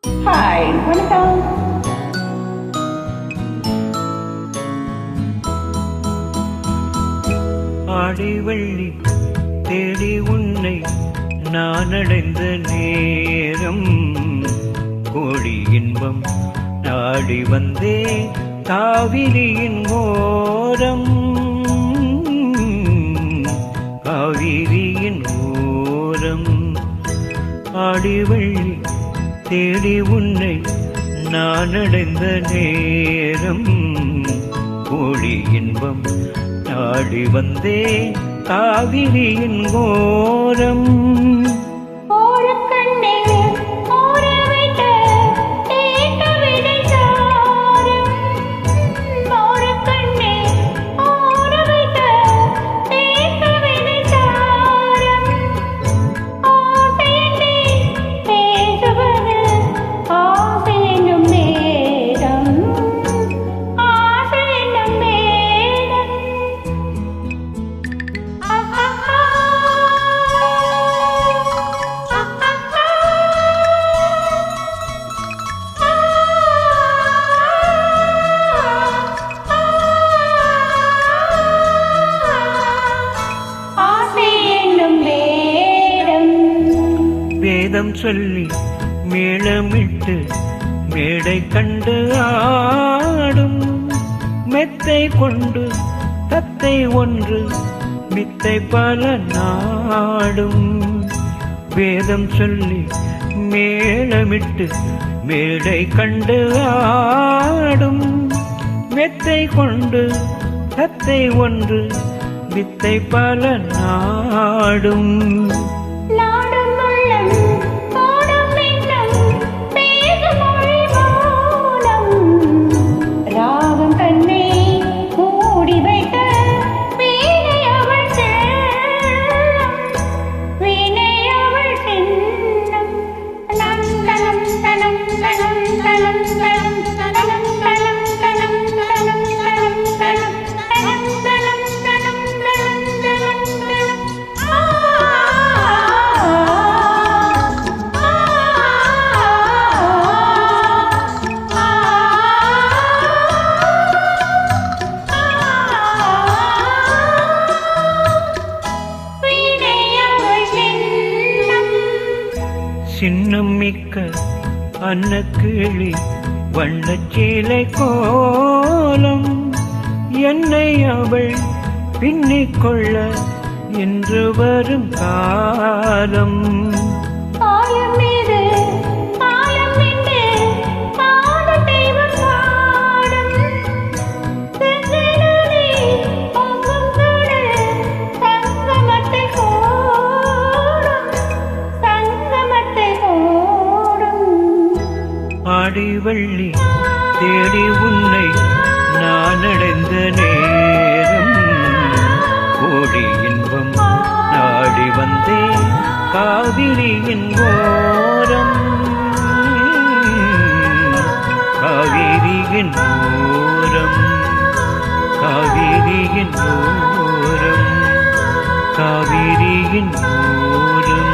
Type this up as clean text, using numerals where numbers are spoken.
Hi, வணக்கம். ஆடி வெள்ளி தேடி உன்னை நான் அடைந்த நேரம், கோடி இன்பம் நாடி வந்தே காவிரியின் ஓரம், காவிரியின் ஓரம். ஆடி வெள்ளி தேடி உன்னை நான் அடைந்த நேரம், கோடி இன்பம் நாடி வந்தே காவிரியின் ஓரம். வேதம் சொல்லி மேளமிட்டு மேடை கண்டு ஆடும், மெத்தை கொண்டு தத்தை ஒன்று மித்தை பல நாடும். வேதம் சொல்லி மேளமிட்டு மேடை கண்டு ஆடும், மெத்தை கொண்டு தத்தை ஒன்று மித்தை பல நாடும். சின்னம் மிக்க அன்னக்கிளி வண்ணச்சீலை கோலம், என்னை அவள் பின்னிக்கொள்ள என்று வரும் காலம். ஆடி வெள்ளி தேடி உன்னை நான் அடைந்த நேரம், கோடி இன்பம் நாடி வந்தே காவிரியின் ஓரம், காவிரியின் ஓரம், காவிரியின் ஓரம், காவிரியின் ஓரம்.